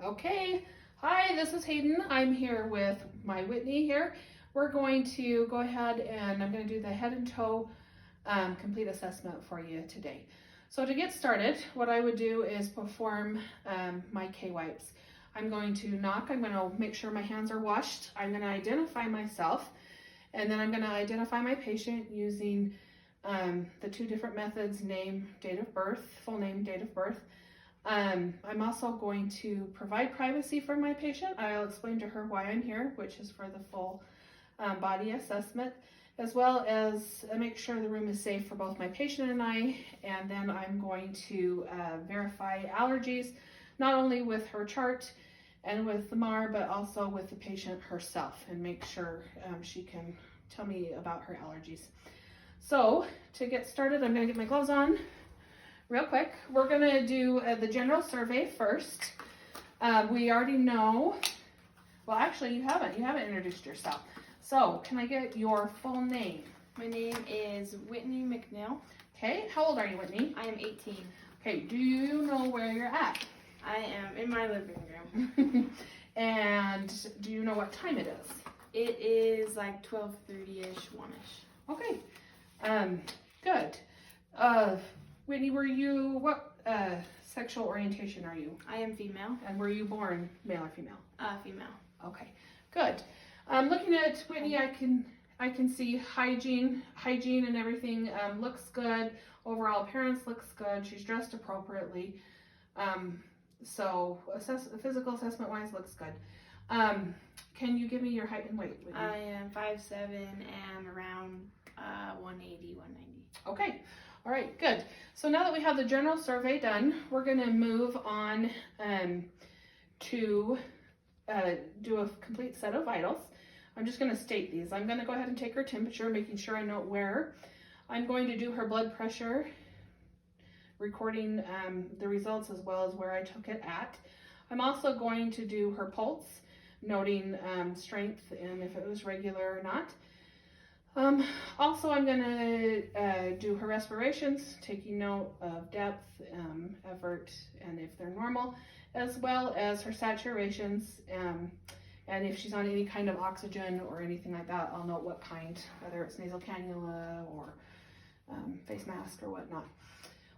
Okay, hi, this is Hayden. I'm here with my Whitney here. We're going to go ahead and I'm going to do the head and toe complete assessment for you today. So to get started, what I would do is perform my K-wipes. I'm going to knock, I'm going to make sure my hands are washed. I'm going to identify myself, and then I'm going to identify my patient using the two different methods, name, date of birth, full name, date of birth. I'm also going to provide privacy for my patient. I'll explain to her why I'm here, which is for the full body assessment, as well as make sure the room is safe for both my patient and I. And then I'm going to verify allergies, not only with her chart and with the MAR, but also with the patient herself, and make sure she can tell me about her allergies. So to get started, I'm going to get my gloves on. Real quick, we're going to do the general survey first. We already know, well actually you haven't introduced yourself. So can I get your full name? My name is Whitney McNeill. Okay, how old are you, Whitney? I am 18. Okay, do you know where you're at? I am in my living room. And do you know what time it is? It is like 12:30ish, 1ish. Okay, good. Whitney, what sexual orientation are you? I am female. And were you born male or female? Female. Okay, good. Looking at Whitney, I can see hygiene and everything looks good. Overall appearance looks good. She's dressed appropriately. So physical assessment wise looks good. Can you give me your height and weight, Whitney? I am 5'7" and around 180, 190. Okay. All right, good. So now that we have the general survey done, we're going to move on to do a complete set of vitals. I'm just going to state these. I'm going to go ahead and take her temperature, making sure I know where. I'm going to do her blood pressure, recording the results as well as where I took it at. I'm also going to do her pulse, noting strength and if it was regular or not. Also, I'm going to do her respirations, taking note of depth, effort, and if they're normal, as well as her saturations, and if she's on any kind of oxygen or anything like that, I'll note what kind, whether it's nasal cannula or face mask or whatnot.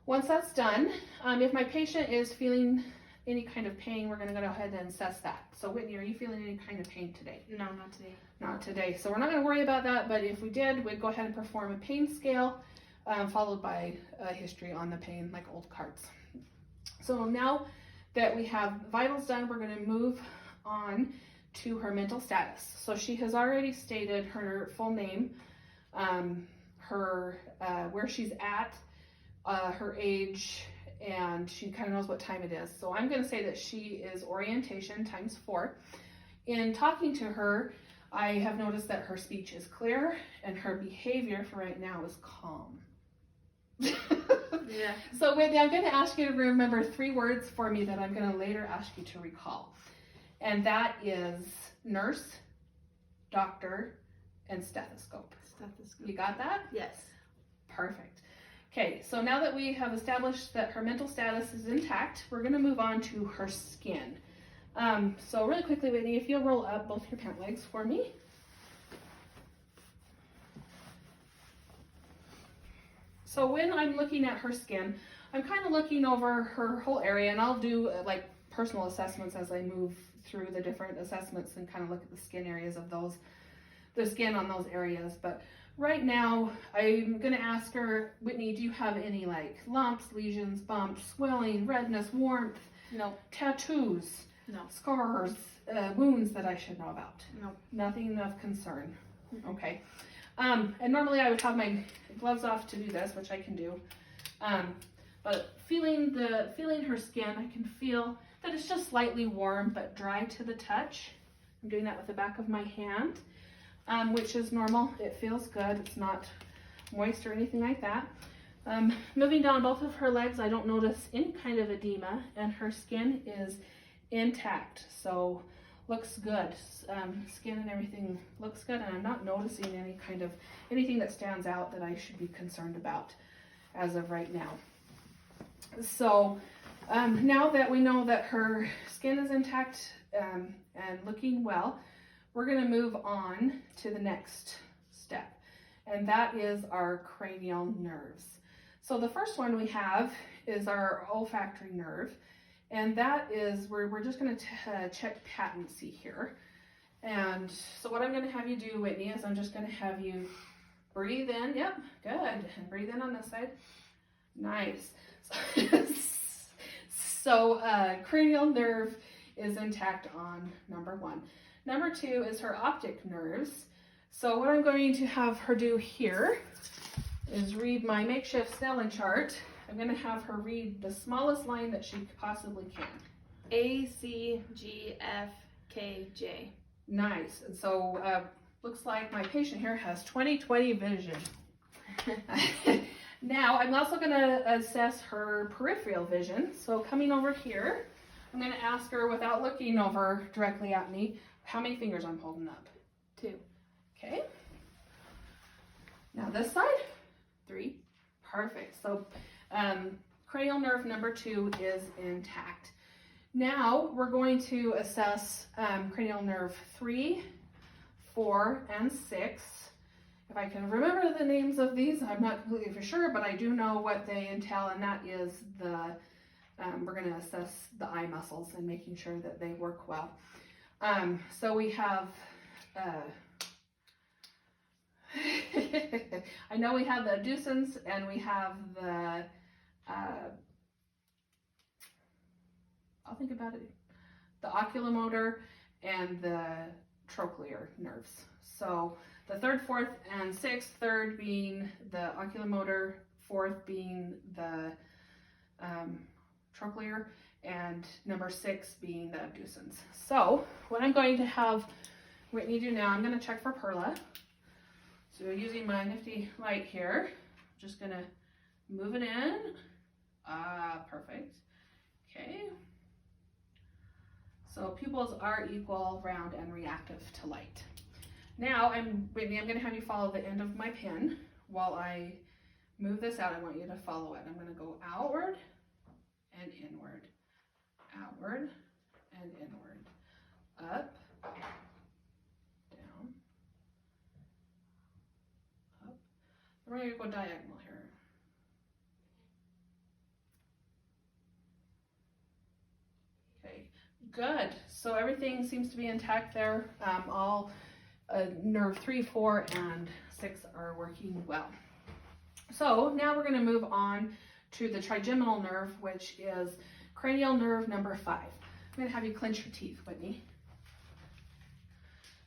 Once that's done, if my patient is feeling any kind of pain, we're going to go ahead and assess that. So Whitney, are you feeling any kind of pain today? No, not today. Not today. So we're not going to worry about that, but if we did, we'd go ahead and perform a pain scale, followed by a history on the pain, like old cards. So now that we have vitals done, we're going to move on to her mental status. So she has already stated her full name, where she's at, her age, and she kind of knows what time it is. So I'm going to say that she is orientation times 4. In talking to her, I have noticed that her speech is clear and her behavior for right now is calm. Yeah. So Whitney, I'm going to ask you to remember 3 words for me that I'm going to later ask you to recall. And that is nurse, doctor, and stethoscope. Stethoscope. You got that? Yes. Perfect. Okay, so now that we have established that her mental status is intact, we're going to move on to her skin. So really quickly, Whitney, if you'll roll up both your pant legs for me. So when I'm looking at her skin, I'm kind of looking over her whole area, and I'll do like personal assessments as I move through the different assessments and kind of look at the skin areas of those, the skin on those areas. But right now, I'm going to ask her, Whitney, do you have any like lumps, lesions, bumps, swelling, redness, warmth? No. Tattoos? No. Scars, wounds that I should know about? No. Nothing of concern. Mm-hmm. Okay. And normally I would have my gloves off to do this, which I can do. But feeling her skin, I can feel that it's just slightly warm but dry to the touch. I'm doing that with the back of my hand, which is normal. It feels good. It's not moist or anything like that. Moving down both of her legs, I don't notice any kind of edema, and her skin is intact, so looks good. Skin and everything looks good, and I'm not noticing anything that stands out that I should be concerned about as of right now. So Now that we know that her skin is intact and looking well, we're going to move on to the next step, and that is our cranial nerves. So the first one we have is our olfactory nerve, and that is where we're just going to check patency here. And so what I'm going to have you do, Whitney, is I'm just going to have you breathe in. Yep, good. And breathe in on this side. Nice. So cranial nerve is intact on number 1. Number 2 is her optic nerves. So what I'm going to have her do here is read my makeshift Snellen chart. I'm going to have her read the smallest line that she possibly can. A, C, G, F, K, J. Nice. And so looks like my patient here has 20/20 vision. Now I'm also going to assess her peripheral vision. So coming over here, I'm going to ask her without looking over directly at me how many fingers I'm holding up. 2. Okay. Now this side. 3. Perfect. So cranial nerve number 2 is intact. Now we're going to assess cranial nerve 3, 4, and 6. If I can remember the names of these, I'm not completely for sure, but I do know what they entail, and that is we're going to assess the eye muscles and making sure that they work well. So we have, I know we have the abducens and we have the, I'll think about it, the oculomotor and the trochlear nerves. So the 3rd, 4th, and 6th, 3rd being the oculomotor, 4th being the trochlear, and number 6 being the abducens. So what I'm going to have Whitney do now, I'm going to check for Perla. So using my nifty light here, I'm just going to move it in. Perfect. Okay. So pupils are equal, round, and reactive to light. Now, Whitney, I'm going to have you follow the end of my pen. While I move this out, I want you to follow it. I'm going to go outward and inward, outward and inward, up, down, up. We're going to go diagonal here. Okay, good. So everything seems to be intact there. All nerve 3, 4, and 6 are working well. So now we're going to move on to the trigeminal nerve, which is cranial nerve number 5. I'm going to have you clench your teeth, Whitney.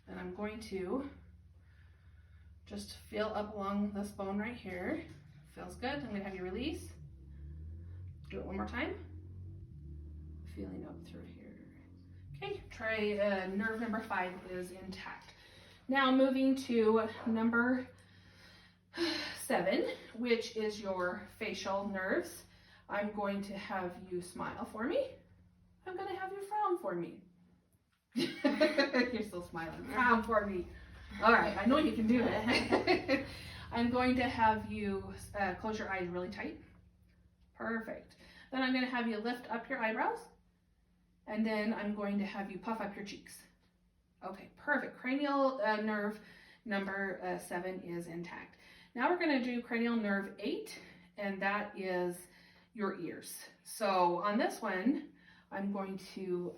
And I'm going to just feel up along this bone right here. Feels good. I'm going to have you release. Do it one more time. Feeling up through here. Okay, nerve number 5 is intact. Now moving to number 7, which is your facial nerves. I'm going to have you smile for me. I'm going to have you frown for me. You're still smiling. Frown for me. All right, I know you can do it. I'm going to have you close your eyes really tight. Perfect. Then I'm going to have you lift up your eyebrows. And then I'm going to have you puff up your cheeks. Okay, perfect. Cranial nerve number 7 is intact. Now we're going to do cranial nerve 8, and that is your ears. So on this one, I'm going to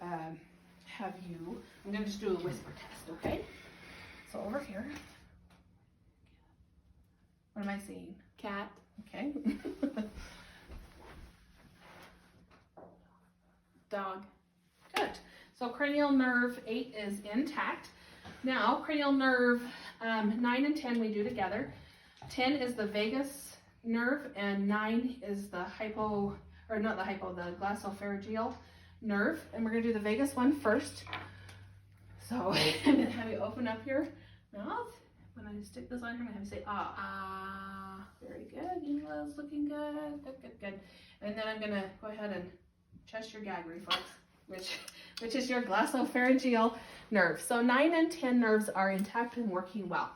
have you, I'm going to just do a whisper test, okay? So over here, what am I seeing? Cat. Okay. Dog. Good. So cranial nerve 8 is intact. Now cranial nerve 9 and 10 we do together. 10 is the vagus nerve and 9 is the the glossopharyngeal nerve. And we're going to do the vagus one first. So I'm going to have you open up your mouth. When I stick this on, I'm going to have you say ah. Ah. Very good. Eula's looking good. Good, good, good. And then I'm going to go ahead and test your gag reflex, which is your glossopharyngeal nerve. So 9 and 10 nerves are intact and working well.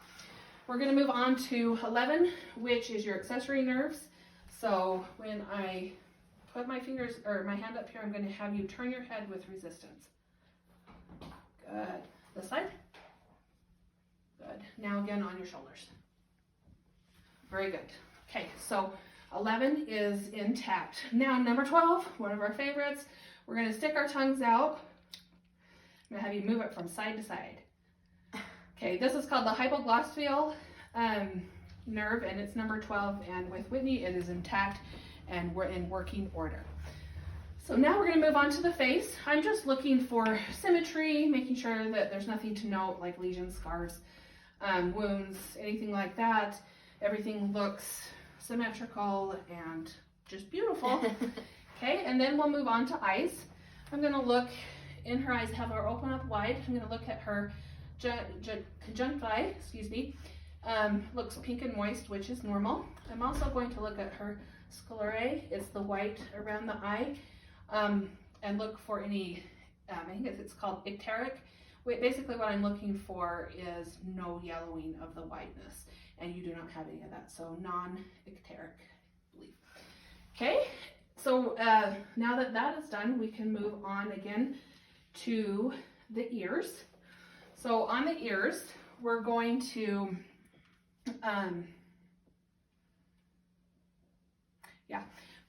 We're going to move on to 11, which is your accessory nerves. So when I put my fingers, or my hand up here, I'm going to have you turn your head with resistance. Good. This side. Good. Now again on your shoulders. Very good. Okay, so 11 is intact. Now number 12, one of our favorites, we're going to stick our tongues out. I'm going to have you move it from side to side. Okay, this is called the hypoglossal nerve, and it's number 12, and with Whitney it is intact and we're in working order. So now we're going to move on to the face. I'm just looking for symmetry, making sure that there's nothing to note like lesions, scars, wounds, anything like that. Everything looks symmetrical and just beautiful. Okay, and then we'll move on to eyes. I'm going to look in her eyes, have her open up wide. I'm going to look at her conjunctiva, looks pink and moist, which is normal. I'm also going to look at her sclerae, it's the white around the eye, and look for any, I think it's called icteric. Basically what I'm looking for is no yellowing of the whiteness, and you do not have any of that, so non-icteric, I believe. Okay, so now that that is done, we can move on again to the ears. So on the ears, we're going to,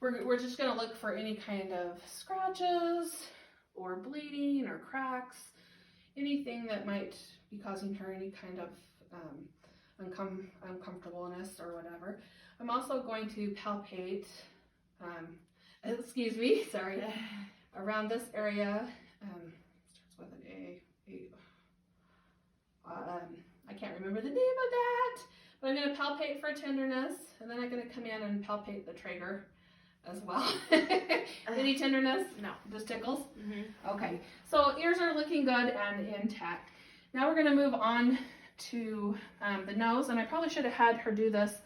we're just going to look for any kind of scratches or bleeding or cracks, anything that might be causing her any kind of uncomfortableness or whatever. I'm also going to palpate, around this area. Starts with an A. I can't remember the name of that, but I'm going to palpate for tenderness, and then I'm going to come in and palpate the trachea as well. Any tenderness? No, just tickles? Mm-hmm. Okay, so ears are looking good and intact. Now we're going to move on to the nose, and I probably should have had her do this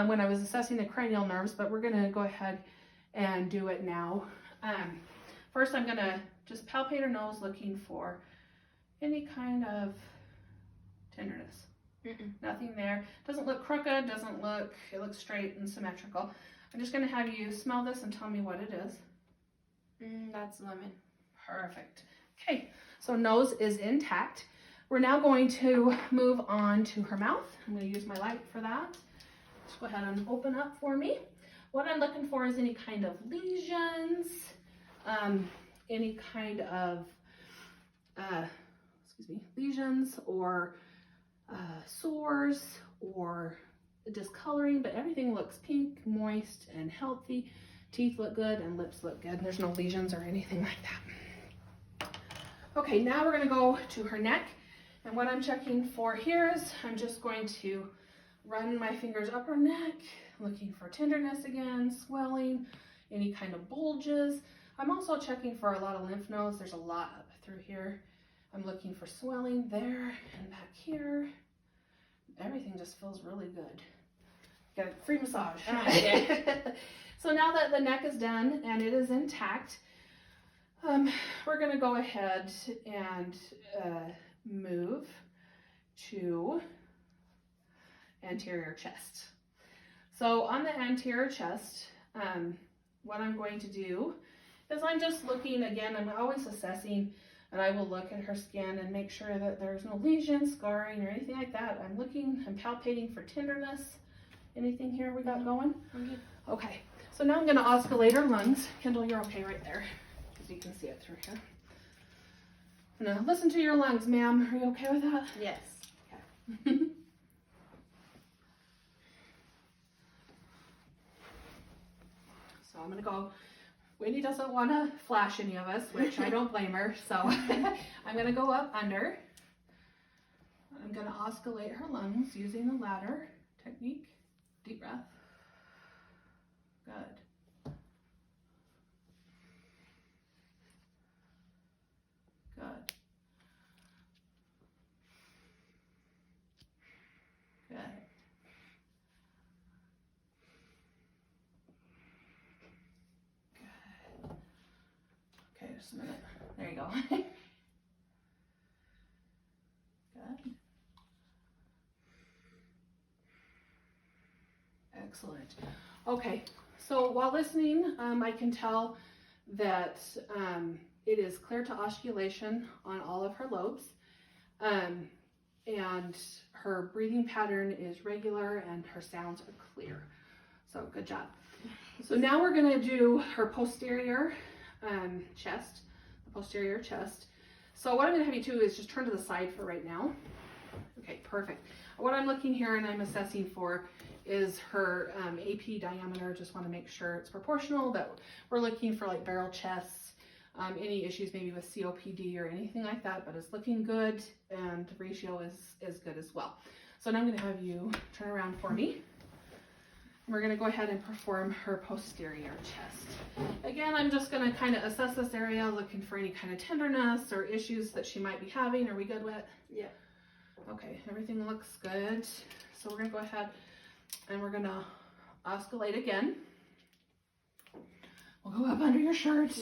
when I was assessing the cranial nerves, but we're going to go ahead and do it now. First, I'm going to just palpate her nose, looking for any kind of tenderness. Nothing there. Doesn't look crooked, it looks straight and symmetrical. I'm just going to have you smell this and tell me what it is. That's lemon. Perfect. Okay, so nose is intact. We're now going to move on to her mouth. I'm going to use my light for that. Just go ahead and open up for me. What I'm looking for is any kind of lesions, any kind of lesions or sores or discoloring, but everything looks pink, moist, and healthy. Teeth look good and lips look good. There's no lesions or anything like that. Okay, now we're going to go to her neck, and what I'm checking for here is I'm just going to run my fingers up her neck, looking for tenderness again, swelling, any kind of bulges. I'm also checking for a lot of lymph nodes. There's a lot up through here. I'm looking for swelling there and back here. Everything just feels really good. Got a free massage. So now that the neck is done and it is intact, we're going to go ahead and move to anterior chest. So on the anterior chest, what I'm going to do is I'm just looking again, I'm always assessing, and I will look at her skin and make sure that there's no lesions, scarring, or anything like that. I'm palpating for tenderness. Anything here we got going? I'm good. Okay, so now I'm going to osculate her lungs. Kendall, you're okay right there, because you can see it through here. Now, listen to your lungs, ma'am. Are you okay with that? Yes. Okay. So I'm going to go. Whitney doesn't want to flash any of us, which I don't blame her, so I'm going to go up under. I'm going to osculate her lungs using the ladder technique. Deep breath. Good. Good. Good. Okay, just a minute. There you go. Good. Excellent. Okay, so while listening, I can tell that it is clear to osculation on all of her lobes, and her breathing pattern is regular and her sounds are clear. So good job. So now we're going to do her posterior chest, the posterior chest. So what I'm going to have you do is just turn to the side for right now. Okay, perfect. What I'm looking here and I'm assessing for is her AP diameter. Just want to make sure it's proportional, that we're looking for like barrel chests, any issues maybe with COPD or anything like that, but it's looking good and the ratio is good as well. So now I'm going to have you turn around for me. We're going to go ahead and perform her posterior chest. Again, I'm just going to kind of assess this area, looking for any kind of tenderness or issues that she might be having. Are we good with? Yeah. Okay, everything looks good. So we're going to go ahead and we're going to oscillate again. We'll go up under your shirt.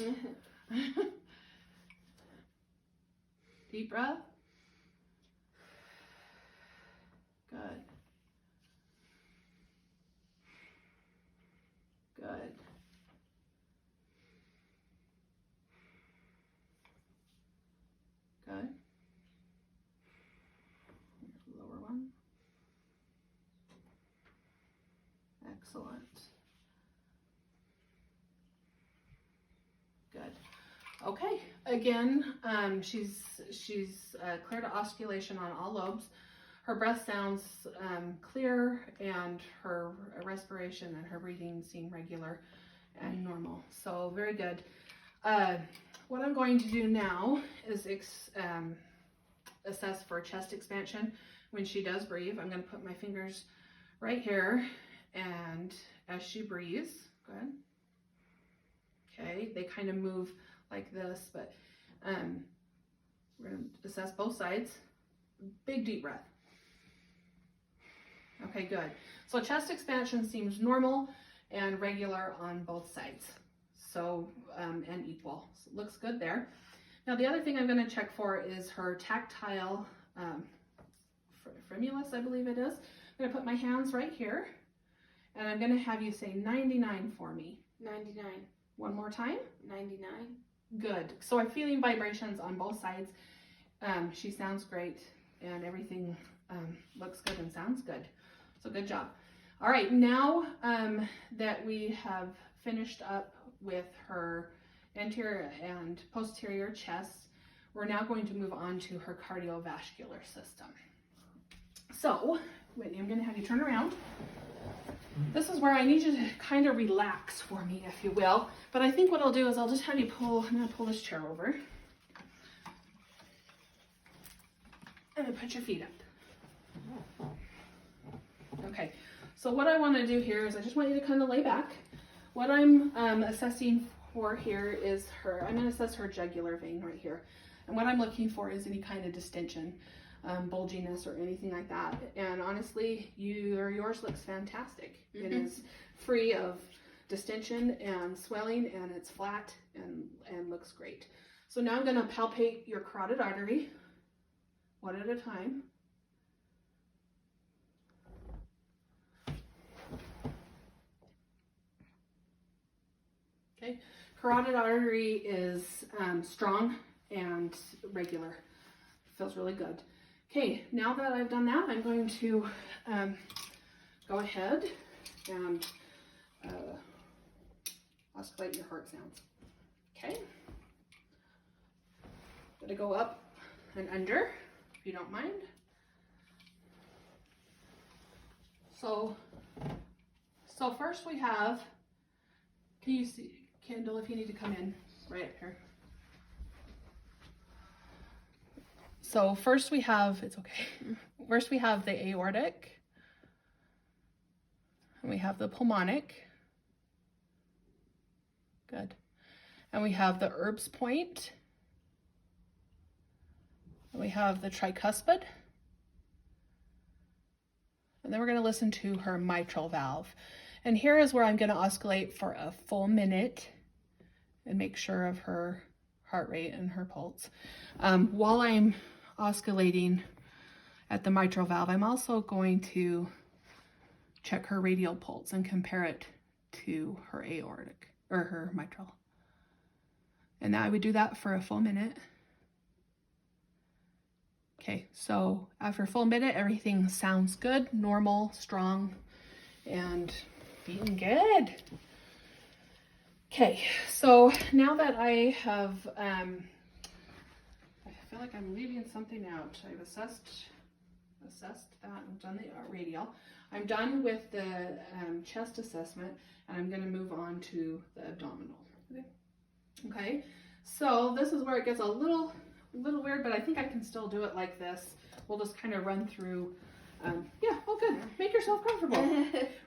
Deep breath. Good. Good. Good. Lower one. Excellent. Good. Okay. Again, she's clear to osculation on all lobes. Her breath sounds clear, and her respiration and her breathing seem regular and normal. So very good. What I'm going to do now is assess for chest expansion when she does breathe. I'm going to put my fingers right here, and as she breathes, good. Okay, they kind of move like this, but we're going to assess both sides. Big deep breath. Okay, good. So chest expansion seems normal and regular on both sides. So, and equal. So it looks good there. Now the other thing I'm going to check for is her tactile femulus, I believe it is. I'm going to put my hands right here, and I'm going to have you say 99 for me. 99. One more time. 99. Good. So I'm feeling vibrations on both sides. She sounds great, and everything looks good and sounds good. So good job. All right, now that we have finished up with her anterior and posterior chests, we're now going to move on to her cardiovascular system. So, Whitney, I'm going to have you turn around. This is where I need you to kind of relax for me, if you will. But I think what I'll do is I'll just have you I'm going to pull this chair over. And then put your feet up. Okay, so what I want to do here is I just want you to kind of lay back. What I'm assessing for here is I'm going to assess her jugular vein right here. And what I'm looking for is any kind of distension, bulginess or anything like that. And honestly, yours looks fantastic. Mm-hmm. It is free of distension and swelling, and it's flat and looks great. So now I'm going to palpate your carotid artery one at a time. Okay, carotid artery is strong and regular. Feels really good. Okay, now that I've done that, I'm going to go ahead and oscillate your heart sounds. Okay, gonna go up and under, if you don't mind. So first we have, can you see, Kendall, if you need to come in right up here. So first we have, it's okay. First we have the aortic, and we have the pulmonic. Good. And we have the Erb's point. And we have the tricuspid. And then we're going to listen to her mitral valve. And here is where I'm going to oscillate for a full minute and make sure of her heart rate and her pulse. While I'm oscillating at the mitral valve, I'm also going to check her radial pulse and compare it to her aortic or her mitral. And I would do that for a full minute. Okay, so after a full minute, everything sounds good, normal, strong, and being good. Okay, so now that I have, I feel like I'm leaving something out. I've assessed that, I've done the radial. I'm done with the chest assessment, and I'm gonna move on to the abdominal. Okay, so this is where it gets a little weird, but I think I can still do it like this. We'll just kind of run through, yeah, oh good, make yourself comfortable.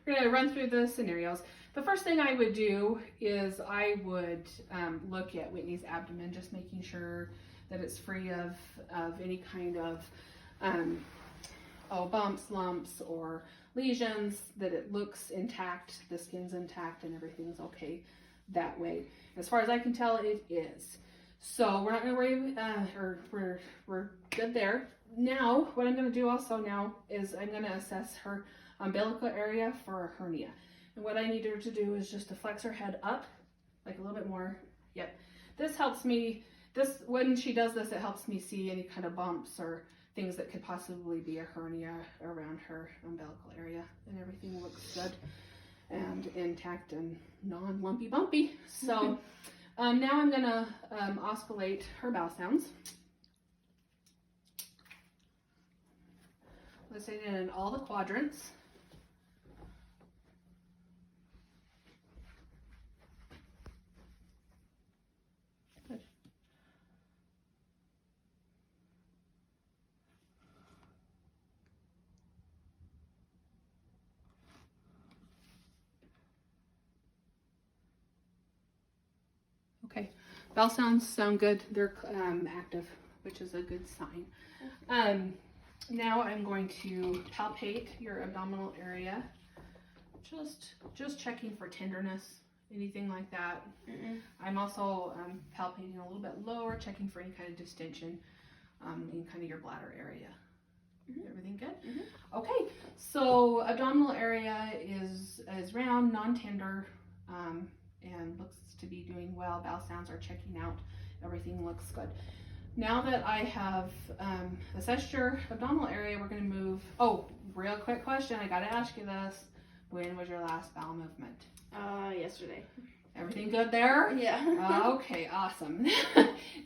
We're gonna run through the scenarios. The first thing I would do is I would look at Whitney's abdomen, just making sure that it's free of any kind of bumps, lumps, or lesions, that it looks intact, the skin's intact, and everything's okay that way. As far as I can tell, it is. So we're not going to worry, we're good there. Now, what I'm going to do also now is I'm going to assess her umbilical area for a hernia. And what I need her to do is just to flex her head up, like a little bit more. Yep. This helps me, when she does this, it helps me see any kind of bumps or things that could possibly be a hernia around her umbilical area. And everything looks good and intact and non-lumpy bumpy. So now I'm going to oscillate her bowel sounds. Listening in all the quadrants. Good. Okay, bowel sounds sound good. They're active, which is a good sign. Now I'm going to palpate your abdominal area, just checking for tenderness, anything like that. I'm also palpating a little bit lower, checking for any kind of distension in kind of your bladder area. Everything good? Okay, so abdominal area is round, non-tender, and looks to be doing well. Bowel sounds are checking out. Everything looks good. Now that I have assessed your abdominal area, we're going to move. Oh, real quick question. I got to ask you this. When was your last bowel movement? Yesterday. Everything good there? Yeah. Okay, awesome.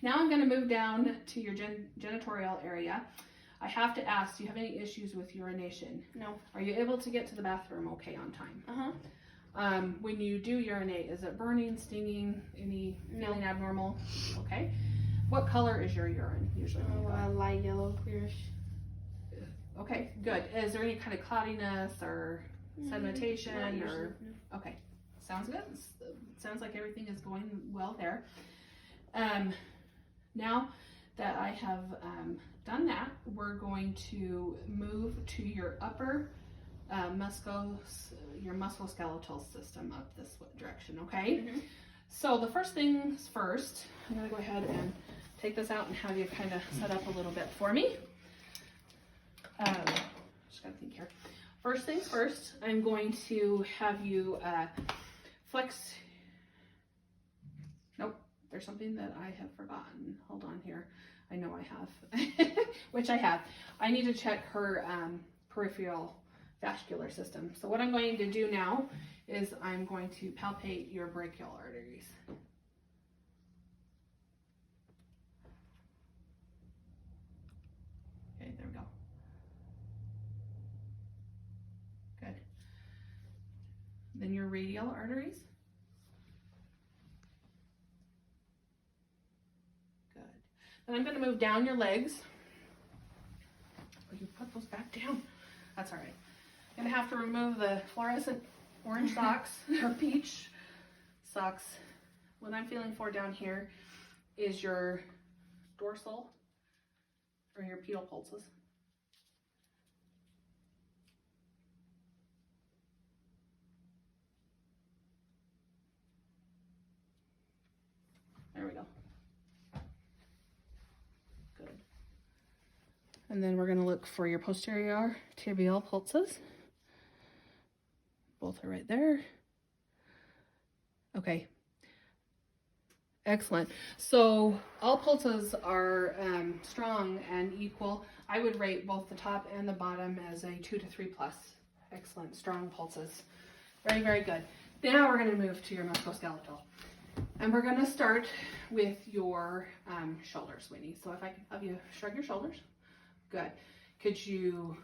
Now I'm going to move down to your genitorial area. I have to ask, do you have any issues with urination? No. Are you able to get to the bathroom okay on time? When you do urinate, is it burning, stinging, any feeling abnormal? Okay. What color is your urine usually? Light yellow, clearish. Okay, good. Is there any kind of cloudiness or sedimentation or? No. Okay, sounds good. Sounds like everything is going well there. Now that I have done that, we're going to move to your upper your musculoskeletal system up this direction. Okay. So the first things first, I'm going to go ahead and take this out and have you kind of set up a little bit for me. Just got to think here. First things first, I'm going to have you flex. Nope, there's something that I have forgotten. Hold on here. I know I have, which I have. I need to check her peripheral vascular system. So what I'm going to do now is I'm going to palpate your brachial arteries. Okay, there we go. Good. Then your radial arteries. Good. Then I'm going to move down your legs. Oh, you put those back down. That's all right. I'm going to have to remove the fluorescent orange socks or peach socks. What I'm feeling for down here is your dorsal or your pedal pulses. There we go. Good. And then we're going to look for your posterior tibial pulses. Both are right there. Okay. Excellent. So all pulses are strong and equal. I would rate both the top and the bottom as a 2 to 3 plus. Excellent, strong pulses. Very, very good. Now we're going to move to your musculoskeletal. And we're going to start with your shoulders, Whitney. So if I can have you shrug your shoulders. Good. Could you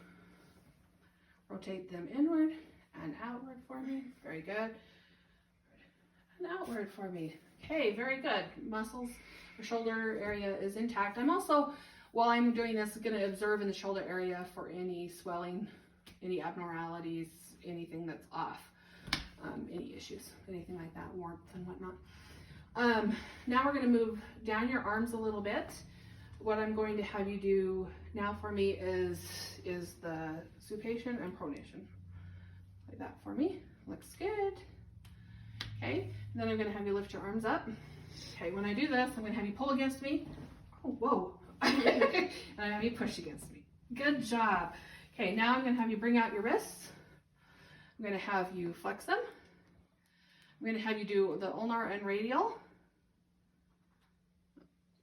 rotate them inward and outward for me? Very good. And outward for me. Okay, very good. Muscles, the shoulder area is intact. I'm also, while I'm doing this, going to observe in the shoulder area for any swelling, any abnormalities, anything that's off, any issues, anything like that, warmth and whatnot. Now we're going to move down your arms a little bit. What I'm going to have you do now for me is the supination and pronation. Like that for me. Looks good. Okay, and then I'm going to have you lift your arms up. Okay, when I do this, I'm going to have you pull against me. Oh, whoa. And I have you push against me. Good job. Okay, now I'm going to have you bring out your wrists. I'm going to have you flex them. I'm going to have you do the ulnar and radial.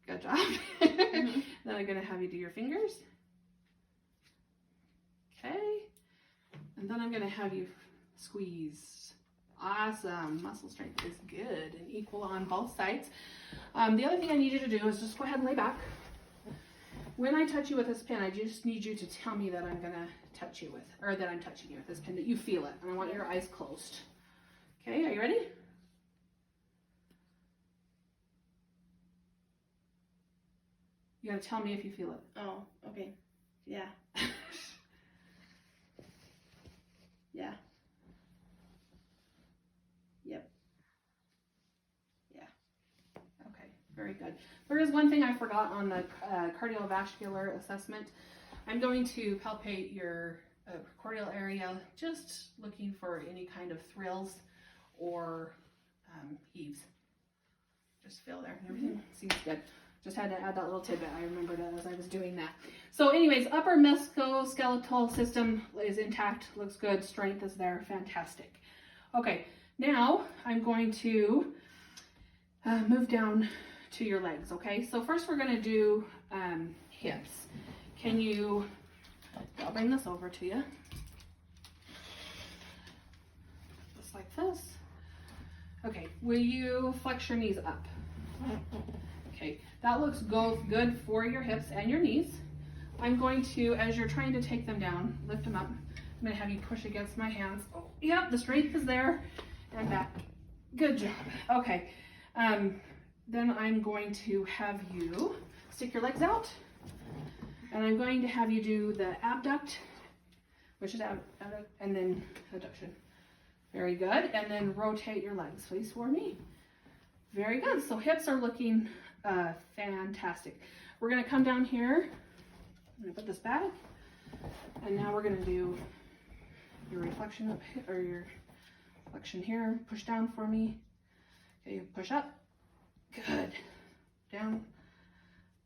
Good job. Mm-hmm. Then I'm going to have you do your fingers. Okay. And then I'm going to have you squeeze. Awesome. Muscle strength is good and equal on both sides. The other thing I need you to do is just go ahead and lay back. When I touch you with this pin, I just need you to tell me that I'm going to touch you with, or that I'm touching you with this pin, that you feel it. And I want your eyes closed. Okay, are you ready? You got to tell me if you feel it. Oh, okay. Yeah. Yeah. Yep. Yeah. Okay, very good. There is one thing I forgot on the cardiovascular assessment. I'm going to palpate your cortical area, just looking for any kind of thrills or heaves. Just feel there. Everything seems good. Just had to add that little tidbit. I remembered it as I was doing that. So anyways, upper musculoskeletal system is intact, looks good, strength is there, fantastic. Okay, now I'm going to move down to your legs, okay? So first we're gonna do hips. Can you, I'll bring this over to you. Just like this. Okay, will you flex your knees up? Okay, that looks good for your hips and your knees. I'm going to, as you're trying to take them down, lift them up. I'm going to have you push against my hands. Oh, yep, the strength is there. And back. Good job. Okay, then I'm going to have you stick your legs out. And I'm going to have you do the abduct, which is abduct, and then adduction. Very good. And then rotate your legs, please, for me. Very good. So hips are looking fantastic. We're going to come down here. I'm going to put this back. And now we're going to do your reflection up here, or your flexion here. Push down for me. Okay, push up. Good. Down.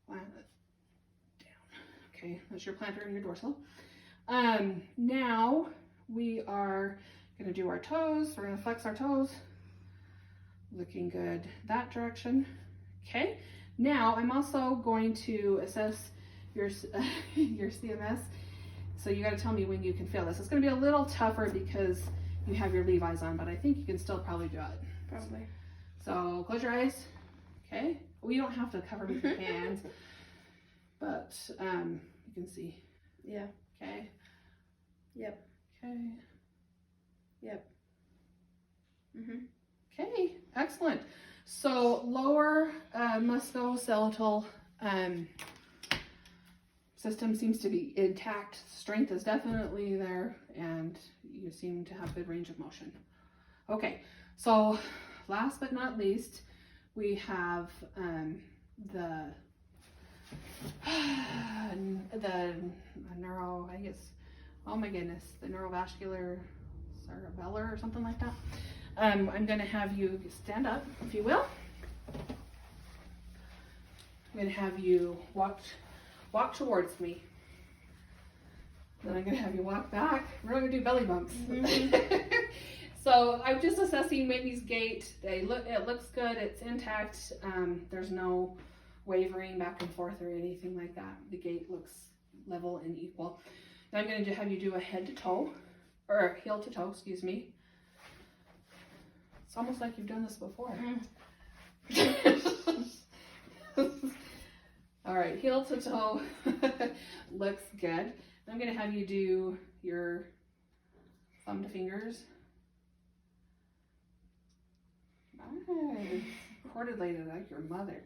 Down. Okay, that's your plantar and your dorsal. Now we are going to do our toes. We're going to flex our toes. Looking good that direction. Okay, now I'm also going to assess your CMS. So you got to tell me when you can feel this. It's going to be a little tougher because you have your Levi's on, but I think you can still probably do it. Probably. So close your eyes. Okay, well, you don't have to cover with your hands, but you can see. Yeah. Okay. Yep. Okay. Yep. Mhm. Okay, excellent. So lower musculoskeletal system seems to be intact. Strength is definitely there, and you seem to have good range of motion. Okay, so last but not least, we have the neuro, I guess, oh my goodness, the neurovascular cerebellar or something like that. I'm going to have you stand up, if you will. I'm going to have you walk towards me. Then I'm going to have you walk back. We're going to do belly bumps. Mm-hmm. So I'm just assessing Whitney's gait. It looks good. It's intact. There's no wavering back and forth or anything like that. The gait looks level and equal. Now I'm going to have you do a head to toe, or heel to toe, excuse me. It's almost like you've done this before. All right, heel to toe looks good. I'm going to have you do your thumb to fingers. Nice. Corded lady like your mother.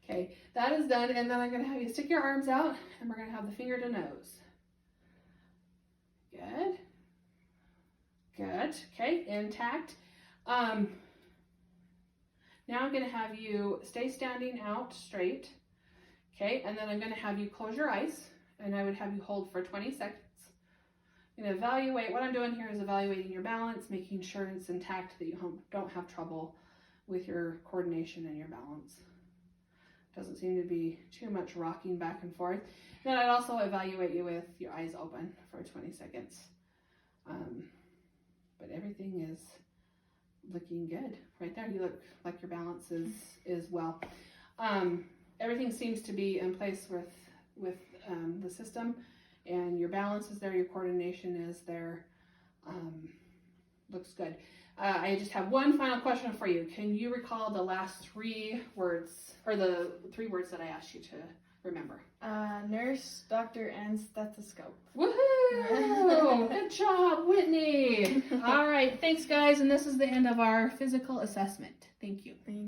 Okay, that is done, and then I'm going to have you stick your arms out, and we're going to have the finger to nose. Good. Good. Okay, intact. Now I'm going to have you stay standing out straight. Okay, and then I'm going to have you close your eyes, and I would have you hold for 20 seconds. I'm going to evaluate. What I'm doing here is evaluating your balance, making sure it's intact, that you don't have trouble with your coordination and your balance. Doesn't seem to be too much rocking back and forth. Then I'd also evaluate you with your eyes open for 20 seconds. But everything is looking good. Right there, you look like your balance is well. Everything seems to be in place with the system, and your balance is there, your coordination is there. Looks good. I just have one final question for you. Can you recall the last 3 words, or the 3 words that I asked you to remember? Nurse, doctor, and stethoscope. Woohoo! Good job, Whitney. All right, thanks guys, and this is the end of our physical assessment. Thank you.